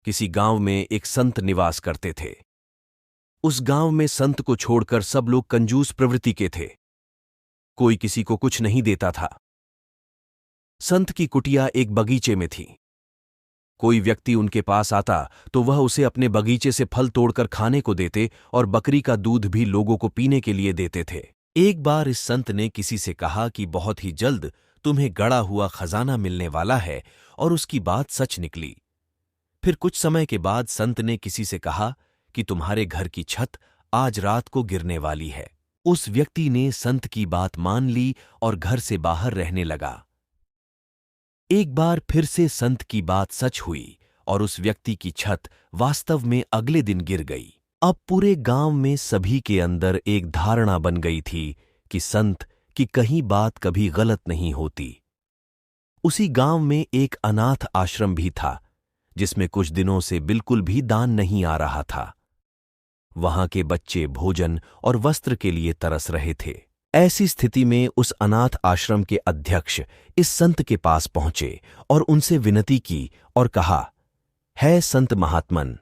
किसी गांव में एक संत निवास करते थे। उस गांव में संत को छोड़कर सब लोग कंजूस प्रवृत्ति के थे। कोई किसी को कुछ नहीं देता था। संत की कुटिया एक बगीचे में थी। कोई व्यक्ति उनके पास आता तो वह उसे अपने बगीचे से फल तोड़कर खाने को देते और बकरी का दूध भी लोगों को पीने के लिए देते थे। एक बार इस संत ने किसी से कहा कि बहुत ही जल्द तुम्हें गड़ा हुआ खजाना मिलने वाला है, और उसकी बात सच निकली। फिर कुछ समय के बाद संत ने किसी से कहा कि तुम्हारे घर की छत आज रात को गिरने वाली है। उस व्यक्ति ने संत की बात मान ली और घर से बाहर रहने लगा। एक बार फिर से संत की बात सच हुई और उस व्यक्ति की छत वास्तव में अगले दिन गिर गई। अब पूरे गांव में सभी के अंदर एक धारणा बन गई थी कि संत की कहीं बात कभी गलत नहीं होती। उसी गांव में एक अनाथ आश्रम भी था, जिसमें कुछ दिनों से बिल्कुल भी दान नहीं आ रहा था। वहां के बच्चे भोजन और वस्त्र के लिए तरस रहे थे। ऐसी स्थिति में उस अनाथ आश्रम के अध्यक्ष इस संत के पास पहुंचे और उनसे विनती की और कहा, है संत महात्मन,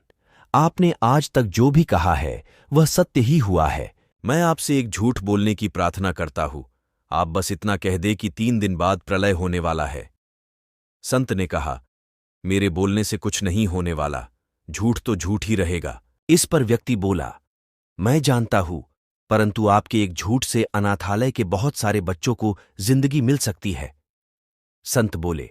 आपने आज तक जो भी कहा है वह सत्य ही हुआ है। मैं आपसे एक झूठ बोलने की प्रार्थना करता हूं। आप बस इतना कह दे कि 3 दिन बाद प्रलय होने वाला है। संत ने कहा, मेरे बोलने से कुछ नहीं होने वाला, झूठ तो झूठ ही रहेगा। इस पर व्यक्ति बोला, मैं जानता हूं, परंतु आपके एक झूठ से अनाथालय के बहुत सारे बच्चों को जिंदगी मिल सकती है। संत बोले,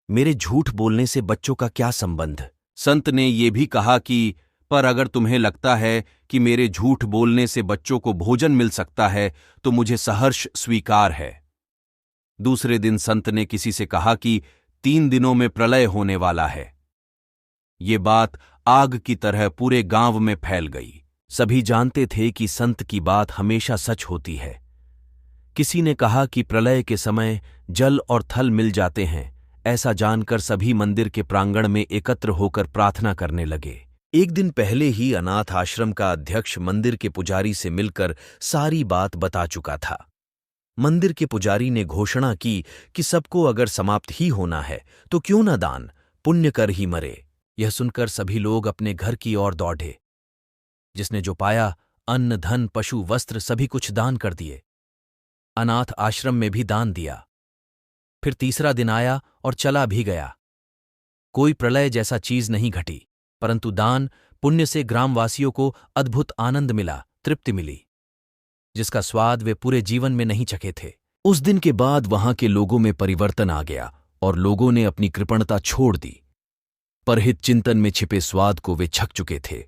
मेरे झूठ बोलने से बच्चों का क्या संबंध? संत ने यह भी कहा कि पर अगर तुम्हें लगता है कि मेरे झूठ बोलने से बच्चों को भोजन मिल सकता है तो मुझे सहर्ष स्वीकार है। दूसरे दिन संत ने किसी से कहा कि 3 दिनों में प्रलय होने वाला है। ये बात आग की तरह पूरे गांव में फैल गई। सभी जानते थे कि संत की बात हमेशा सच होती है। किसी ने कहा कि प्रलय के समय जल और थल मिल जाते हैं। ऐसा जानकर सभी मंदिर के प्रांगण में एकत्र होकर प्रार्थना करने लगे। एक दिन पहले ही अनाथ आश्रम का अध्यक्ष मंदिर के पुजारी से मिलकर सारी बात बता चुका था। मंदिर के पुजारी ने घोषणा की कि सबको अगर समाप्त ही होना है तो क्यों न दान पुण्य कर ही मरे। यह सुनकर सभी लोग अपने घर की ओर दौड़े। जिसने जो पाया, अन्न, धन, पशु, वस्त्र सभी कुछ दान कर दिए। अनाथ आश्रम में भी दान दिया। फिर तीसरा दिन आया और चला भी गया। कोई प्रलय जैसा चीज नहीं घटी, परंतु दान पुण्य से ग्रामवासियों को अद्भुत आनंद मिला, तृप्ति मिली, जिसका स्वाद वे पूरे जीवन में नहीं चखे थे। उस दिन के बाद वहां के लोगों में परिवर्तन आ गया और लोगों ने अपनी कृपणता छोड़ दी। परहित चिंतन में छिपे स्वाद को वे छक चुके थे।